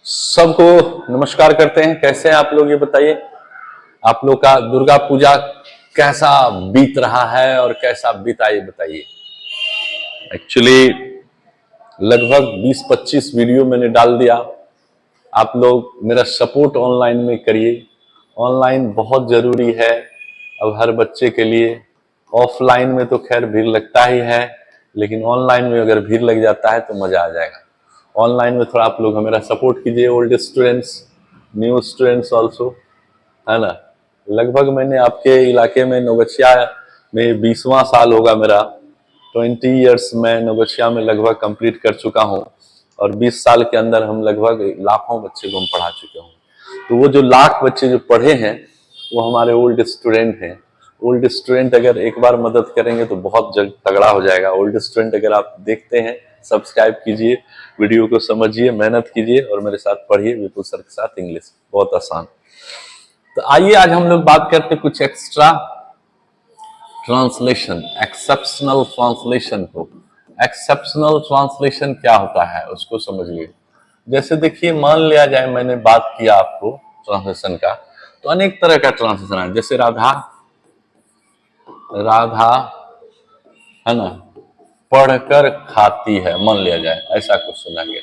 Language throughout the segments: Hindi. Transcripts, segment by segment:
सबको नमस्कार करते हैं। कैसे हैं आप लोग, ये बताइए। आप लोग का दुर्गा पूजा कैसा बीत रहा है और कैसा बीता, ये बताइए। एक्चुअली लगभग 20-25 वीडियो मैंने डाल दिया। आप लोग मेरा सपोर्ट ऑनलाइन में करिए। ऑनलाइन बहुत जरूरी है अब हर बच्चे के लिए। ऑफलाइन में तो खैर भीड़ लगता ही है, लेकिन ऑनलाइन में अगर भीड़ लग जाता है तो मजा आ जाएगा। ऑनलाइन में थोड़ा आप लोग मेरा सपोर्ट कीजिए, old students, new students also, है ना। लगभग मैंने आपके इलाके में नौगछिया में 20वां साल होगा मेरा। 20 ईयर्स मैं नौगछिया में लगभग कंप्लीट कर चुका हूँ और 20 साल के अंदर हम लगभग लाखों बच्चे को हम पढ़ा चुके हूँ। तो वो जो लाख बच्चे जो पढ़े हैं वो हमारे ओल्ड स्टूडेंट हैं। ओल्ड स्टूडेंट अगर एक बार मदद करेंगे तो बहुत जल्द तगड़ा हो जाएगा। ओल्ड स्टूडेंट अगर आप देखते हैं, सब्सक्राइब कीजिए, वीडियो को समझिए, मेहनत कीजिए और मेरे साथ पढ़िए विपुल सर के साथ इंग्लिश, बहुत आसान। तो आइए आज हम लोग बात करते हैं कुछ एक्स्ट्रा ट्रांसलेशन, एक्सेप्शनल ट्रांसलेशन को। एक्सेप्शनल ट्रांसलेशन क्या होता है उसको समझिए। जैसे देखिए, मान लिया जाए मैंने बात किया आपको ट्रांसलेशन का, तो अनेक तरह का ट्रांसलेशन है। जैसे राधा है ना पढ़कर खाती है, मान लिया जाए ऐसा कुछ सुना गया।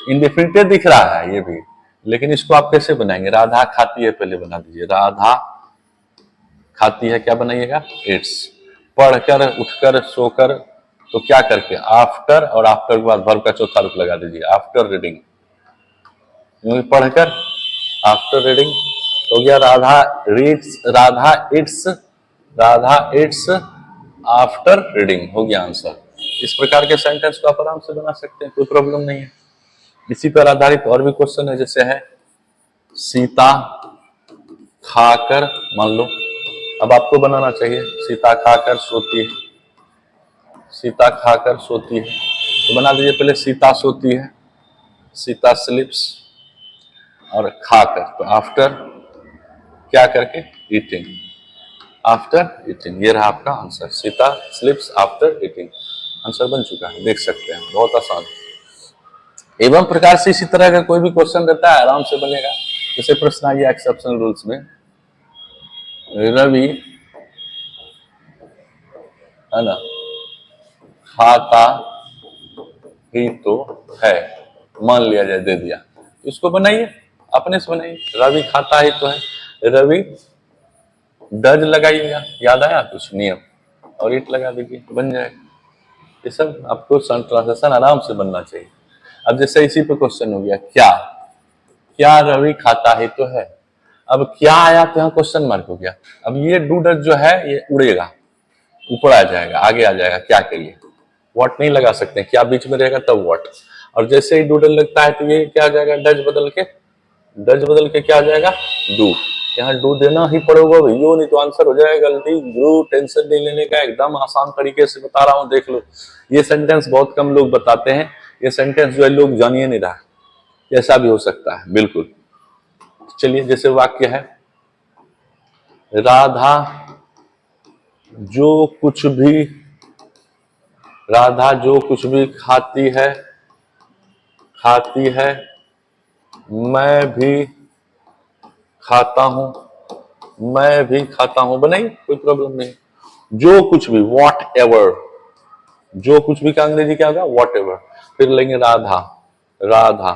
इंडिफिनिटिव दिख रहा है ये भी, लेकिन इसको आप कैसे बनाएंगे? राधा खाती है पहले बना दीजिए, राधा खाती है क्या बनाइएगा? इट्स। पढ़कर, उठकर, सोकर, तो क्या करके? आफ्टर, और आफ्टर के बाद वर्ब का चौथा रूप लगा दीजिए, आफ्टर रीडिंग। पढ़कर, आफ्टर रीडिंग हो गया। Radha reads, Radha it's after reading, हो गया आंसर। इस प्रकार के सेंटेंस को आप आराम से बना सकते हैं, कोई प्रॉब्लम नहीं है। इसी पर आधारित और भी क्वेश्चन है, जैसे है सीता खाकर, मान लो अब आपको बनाना चाहिए, सीता खाकर सोती है, सीता खाकर सोती है, तो बना दीजिए पहले सीता सोती है, सीता स्लिप्स, और खाकर तो आफ्टर क्या करके? Eating, after eating. ये रहा आपका answer, Sita slips after eating. Answer बन चुका है, देख सकते हैं, बहुत आसान। एवं प्रकार से इसी तरह का कोई भी क्वेश्चन रहता है आराम से बनेगा। जैसे प्रश्न आ गया एक्सेप्शनल रूल्स में, रवि है ना खाता ही तो है, मान लिया जाए दे दिया, इसको बनाइए, अपने से बनाइए। रवि खाता ही तो है, रवि डज लगाइएगा, याद आया कुछ नियम, और इट लगा दीजिए, बन जाएगा। ये सब आपको ट्रांसलेशन आराम से बनना चाहिए। अब जैसे इसी पे क्वेश्चन हो गया, क्या क्या रवि खाता ही तो है। अब क्या आया तो यहाँ क्वेश्चन मार्क हो गया। अब ये डू डज जो है ये उड़ेगा, ऊपर आ जाएगा, आगे आ जाएगा क्या के लिए। व्हाट नहीं लगा सकते, क्या बीच में रहेगा तब व्हाट। और जैसे ही डूडल लगता है तो ये क्या आ जाएगा? डज बदल के क्या आ जाएगा? डू। यहाँ डू देना ही पड़ेगा भैया, नहीं तो आंसर हो जाएगा गलती। डू, टेंशन नहीं लेने का, एकदम आसान तरीके से बता रहा हूँ, देख लो। ये सेंटेंस बहुत कम लोग बताते हैं, ये सेंटेंस जो है लोग जानिए नहीं रहा, ऐसा भी हो सकता है बिल्कुल। चलिए, जैसे वाक्य है, राधा जो कुछ भी खाती है मैं भी खाता हूं, बनाइए, कोई प्रॉब्लम नहीं। जो कुछ भी, वॉट एवर, जो कुछ भी का अंग्रेजी क्या होगा? What ever. फिर लेंगे राधा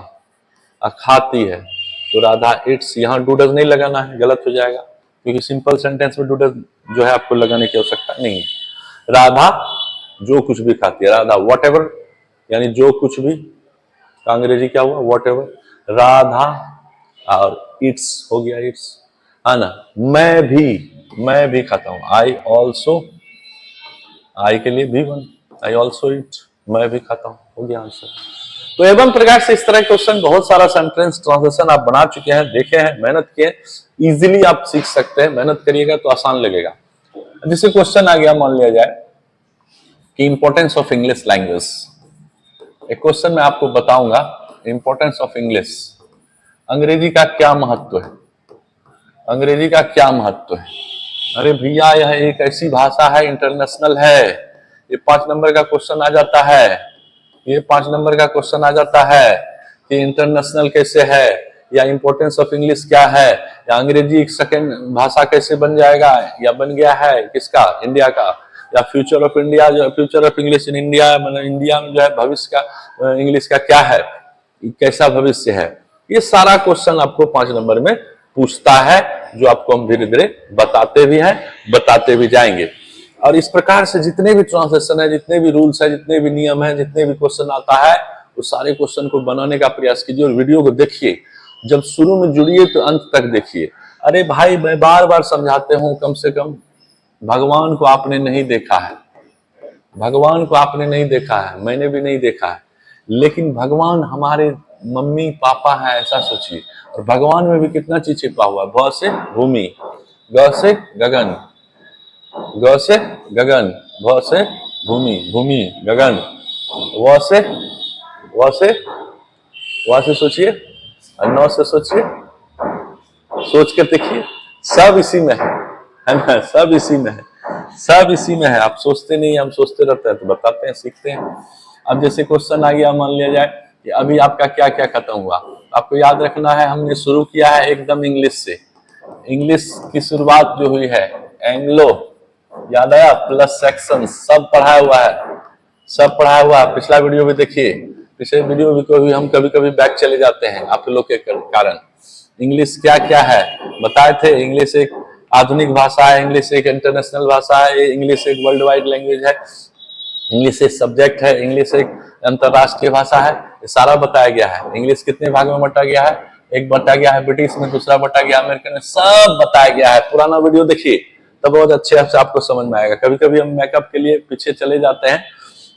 खाती है, तो राधा इट्स। यहाँ डूडज नहीं लगाना है, गलत हो जाएगा, क्योंकि सिंपल सेंटेंस में डूडज जो है आपको लगाने की आवश्यकता नहीं है। राधा जो कुछ भी खाती है, राधा वॉट एवर, यानी जो कुछ भी का अंग्रेजी क्या हुआ? What ever. राधा और इट्स हो गया, इट्स, है ना। मैं भी खाता हूं, आई ऑल्सो, आई के लिए भी बन, आई ऑल्सो इट, मैं भी खाता हूं, हो गया आंसर। तो एवं प्रकार से इस तरह के क्वेश्चन बहुत सारा सेंटेंस ट्रांसलेशन आप बना चुके हैं, देखे हैं, मेहनत किए, इजीली आप सीख सकते हैं। मेहनत करिएगा तो आसान लगेगा। जैसे क्वेश्चन आ गया, मान लिया जाए कि इंपॉर्टेंस ऑफ इंग्लिश लैंग्वेज। एक क्वेश्चन मैं आपको बताऊंगा, इंपॉर्टेंस ऑफ इंग्लिश, अंग्रेजी का क्या महत्व है, अंग्रेजी का क्या महत्व है। अरे भैया, यह एक ऐसी भाषा है, इंटरनेशनल है, ये 5 नंबर का क्वेश्चन आ जाता है, ये 5 नंबर का क्वेश्चन आ जाता है। कि इंटरनेशनल कैसे है, या इंपॉर्टेंस ऑफ इंग्लिश क्या है, या अंग्रेजी एक सेकेंड भाषा कैसे बन जाएगा या बन गया है, किसका, इंडिया का, या फ्यूचर ऑफ इंडिया, जो future of English in India, मतलब इंडिया में जो है भविष्य का इंग्लिश का क्या है, कैसा भविष्य है, ये सारा क्वेश्चन आपको 5 नंबर में पूछता है, जो आपको हम धीरे धीरे बताते भी हैं, बताते भी जाएंगे। और इस प्रकार से जितने भी ट्रांसलेशन है, जितने भी रूल्स है, जितने भी नियम है, जितने भी क्वेश्चन आता है, उस सारे क्वेश्चन को बनाने का प्रयास कीजिए और वीडियो को देखिए। जब शुरू में जुड़िए तो अंत तक देखिए। अरे भाई, मैं बार बार समझाते हूँ, कम से कम भगवान को आपने नहीं देखा है, भगवान को आपने नहीं देखा है, मैंने भी नहीं देखा है, लेकिन भगवान हमारे मम्मी पापा है, ऐसा सोचिए। और भगवान में भी कितना चीज छिपा हुआ है। भ से भूमि, ग से गगन, ग से गगन, भ से भूमि, भूमि गगन, व से सोचिए, और नौ से सोचिए, सोच कर देखिए, सब इसी में है ना, सब इसी में है, सब इसी में है। आप सोचते नहीं, हम सोचते रहते हैं, तो बताते हैं, सीखते हैं। अब जैसे क्वेश्चन आ गया, मान लिया जाए कि अभी आपका क्या क्या खत्म हुआ, आपको याद रखना है, हमने शुरू किया है एकदम इंग्लिश से। इंग्लिश की शुरुआत जो हुई है एंग्लो, याद आया, प्लस सेक्शन सब पढ़ा हुआ है, सब पढ़ा हुआ है। पिछला वीडियो भी देखिए, पिछले वीडियो भी को भी हम कभी कभी बैक चले जाते हैं आप लोग के कारण। इंग्लिश क्या क्या है बताए थे। इंग्लिश एक आधुनिक भाषा है, इंग्लिश एक इंटरनेशनल भाषा है, इंग्लिश एक वर्ल्ड वाइड लैंग्वेज है, इंग्लिश एक सब्जेक्ट है, इंग्लिश एक अंतरराष्ट्रीय भाषा है। ये सारा बताया गया है। इंग्लिश कितने भाग में बटा गया है, एक बटा गया है ब्रिटिश में, दूसरा बटा गया अमेरिकन में, सब बताया गया है। पुराना वीडियो देखिए, तब बहुत अच्छे से आपको समझ में आएगा। कभी कभी हम मेकअप के लिए पीछे चले जाते हैं,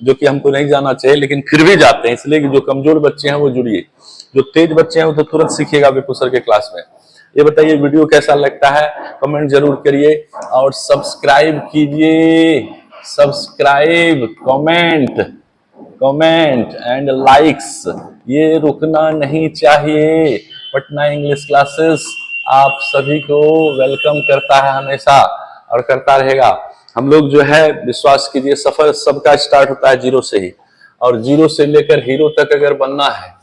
जो कि हमको नहीं जाना चाहिए, लेकिन फिर भी जाते हैं, इसलिए कि जो कमजोर बच्चे हैं वो जुड़िए, जो तेज बच्चे हैं वो तो तुरंत सीखिएगा विपु सर के क्लास में। ये बताइए वीडियो कैसा लगता है, कमेंट जरूर करिए और सब्सक्राइब कीजिए, सब्सक्राइब, कमेंट एंड लाइक्स, ये रुकना नहीं चाहिए। पटना इंग्लिश क्लासेस आप सभी को वेलकम करता है हमेशा और करता रहेगा। हम लोग जो है, विश्वास कीजिए, सफर सबका स्टार्ट होता है जीरो से ही, और जीरो से लेकर हीरो तक अगर बनना है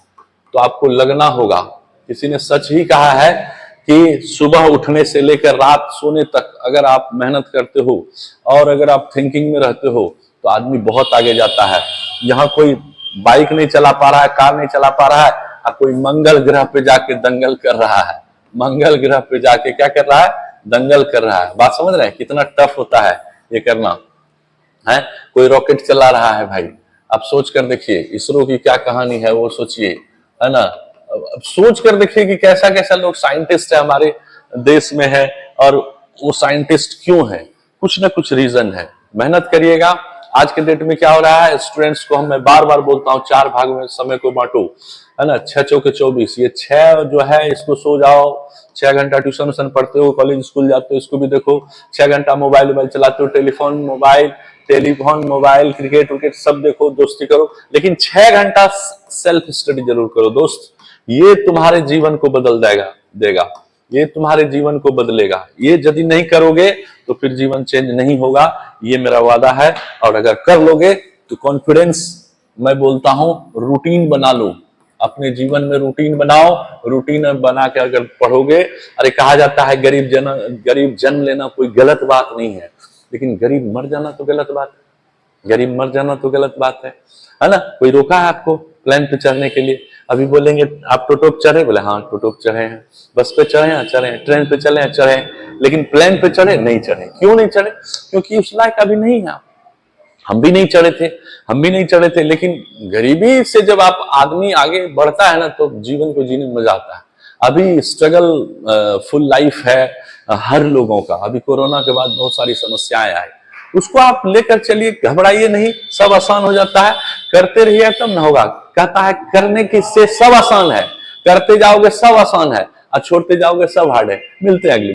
तो आपको लगना होगा। किसी ने सच ही कहा है कि सुबह उठने से लेकर रात सोने तक अगर आप मेहनत करते हो और अगर आप थिंकिंग में रहते हो तो आदमी बहुत आगे जाता है। यहाँ कोई बाइक नहीं चला पा रहा है, कार नहीं चला पा रहा है, और कोई मंगल ग्रह पे जाके दंगल कर रहा है, मंगल ग्रह पे जाके क्या कर रहा है, दंगल कर रहा है। बात समझ रहे हैं कितना टफ होता है ये करना है। कोई रॉकेट चला रहा है भाई, आप सोच कर देखिए, इसरो की क्या कहानी है वो सोचिए, है ना। अब सोच कर देखिए कि कैसा कैसा लोग साइंटिस्ट है हमारे देश में है, और वो साइंटिस्ट क्यों है, कुछ ना कुछ रीजन है। मेहनत करिएगा। आज के डेट में क्या हो रहा है, स्टूडेंट्स को मैं बार बार बोलता हूँ, 4 भाग में समय को बांटो, है ना, 6 चौके 24। ये 6 जो है इसको सो जाओ, 6 घंटा ट्यूशन व्यूशन पढ़ते हो, कॉलेज स्कूल जाते हो, इसको भी देखो। 6 घंटा मोबाइल चलाते हो, टेलीफोन मोबाइल, क्रिकेट विकेट सब देखो, दोस्ती करो, लेकिन 6 घंटा सेल्फ स्टडी जरूर करो दोस्त। ये तुम्हारे जीवन को बदल देगा, ये तुम्हारे जीवन को बदलेगा। ये यदि नहीं करोगे तो फिर जीवन चेंज नहीं होगा, ये मेरा वादा है। और अगर कर लोगे तो कॉन्फिडेंस, मैं बोलता हूं, रूटीन बना लो, अपने जीवन में रूटीन बनाओ। रूटीन बना के अगर पढ़ोगे, अरे कहा जाता है गरीब जन्म लेना कोई गलत बात नहीं है, लेकिन गरीब मर जाना तो गलत बात है, गरीब मर जाना तो गलत बात है ना। कोई रोका है आपको प्लेन पे चढ़ने के लिए? अभी बोलेंगे आप टोटो पे चढ़े, बोले हाँ टोटो पे चढ़े हैं, बस पे चढ़े हैं चढ़े हैं, ट्रेन पे चले हैं चढ़े हैं, लेकिन प्लेन पे चढ़े नहीं चढ़े। क्यों नहीं चढ़े? क्योंकि उस लायक अभी नहीं है। हम भी नहीं चढ़े थे, लेकिन गरीबी से जब आप आदमी आगे बढ़ता है ना, तो जीवन को जीने में मजा आता है। अभी स्ट्रगल फुल लाइफ है हर लोगों का। अभी कोरोना के बाद बहुत सारी समस्याएं आई, उसको आप लेकर चलिए, घबराइए नहीं, सब आसान हो जाता है। करते रहिए तब ना होगा। कहता है करने के से सब आसान है, करते जाओगे सब आसान है, और छोड़ते जाओगे सब हार्ड है। मिलते हैं अगली